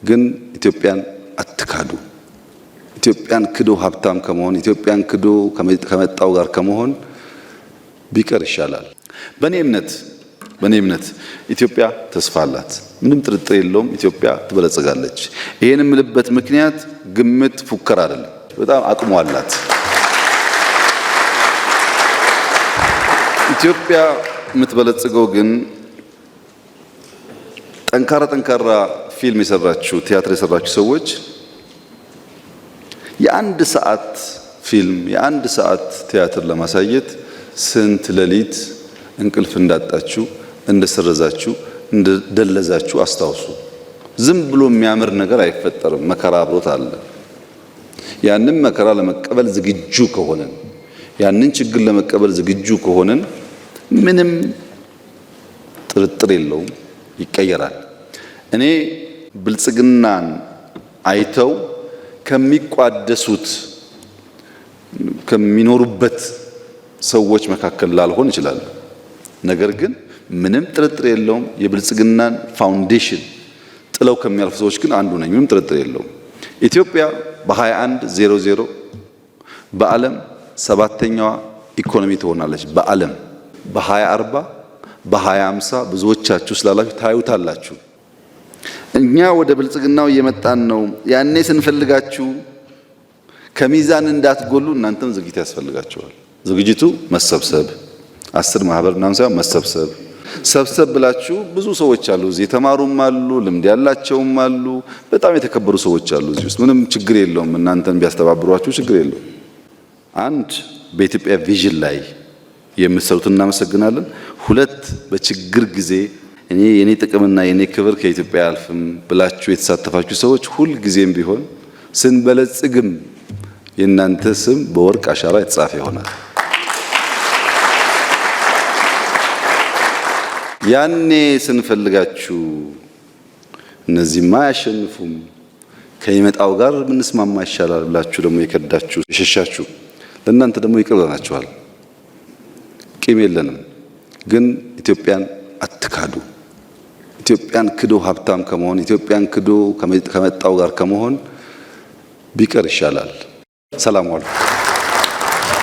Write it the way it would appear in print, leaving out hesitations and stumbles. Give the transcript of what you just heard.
ግን ኢትዮጵያን አትካዱ። ኢትዮጵያን ክዶ ሀብታም ከመሆን ኢትዮጵያን ክዶ ከመጣው ጋር ከመሆን ቢቀር ይሻላል። በኔ እምነት ኢትዮጵያ ተስፋ አላት። ምንም ጥርጥር የለውም። ኢትዮጵያ ትበለጽጋለች። ይሄን የምልበት ምክንያት ግምት፣ ፉከራ አይደለም። በጣም አቅሙ አላት። ኢትዮጵያ የምትበለጽገው ግን ጠንካራ ፊልም የሰራችሁ ቲያትር የሰራችሁ ሰዎች የአንድ ሰዓት ፊልም የአንድ ሰዓት ቲያትር ለማሳየት ስንት ሌሊት እንቅልፍ እንዳጣችሁ እንደሰረዛችሁ እንደደለዛችሁ አስታውሱ። ዝም ብሎ የሚያምር ነገር አይፈጠርም። መከራ አብሮት አለ። ያንን መከራ ለመቀበል ዝግጁ ከሆነን ያንን ችግር ለመቀበል ዝግጁ ከሆነን ምንም ጥርጥር የለውም ይቀየራል። እኔ ብልጽግናን አይተው ከሚቋደሱት ከሚኖሩበት ሰዎች መካከል ላልሆን ይችላል። ነገር ግን ምንም ጥርጥር የለውም የብልጽግናን ፋውንዴሽን ጥለው ከሚያልፉ ሰዎች ግን አንዱ ነኝ። ምንም ጥርጥር የለውም። ኢትዮጵያ በ2100 በዓለም ሰባተኛዋ ኢኮኖሚ ትሆናለች። በዓለም በ2040 በ2050 ብዙዎቻችሁ ስላላችሁ ታዩታላችሁ። እኛ ወደ ብልጽግናው እየመጣን ነው። ያኔ ስንፈልጋችሁ ከሚዛን እንዳትጎሉ እናንተም ዝግጅት ያስፈልጋችኋል። ዝግጅቱ መሰብሰብ 10 ማህበር ምናምን ሳይሆን ሰብሰብ ብላችሁ ብዙ ሰዎች አሉ እዚህ የተማሩም አሉ ልምድ ያላቸውም አሉ በጣም የተከበሩ ሰዎች አሉ እዚህ ውስጥ ምንም ችግር የለውም። እናንተን ቢያስተባብሯችሁ ችግር የለውም። አንድ በኢትዮጵያ ቪዥን ላይ የምትሰሩት እናመሰግናለን። ሁለት በችግር ጊዜ እኔ የኔ ጥቅምና የኔ ክብር ከኢትዮጵያ አልፍም ብላችሁ የተሳተፋችሁ ሰዎች ሁል ጊዜም ቢሆን ስንበለጽግም የእናንተ ስም በወርቅ አሻራ የተጻፈ ይሆናል። ያኔ ስንፈልጋችሁ እነዚህማ አያሸንፉም ከይመጣው ጋር ምንስማማ ይሻላል ብላችሁ ደግሞ የከዳችሁ የሸሻችሁ ለእናንተ ደግሞ ይቅር ብለናችኋል። ቂም የለንም። ግን ኢትዮጵያን አትካዱ። ኢትዮጵያን ክዶ ሀብታም ከመሆን ኢትዮጵያን ክዶ ከመጣው ጋር ከመሆን ቢቀር ይሻላል። ሰላም ዋሉ።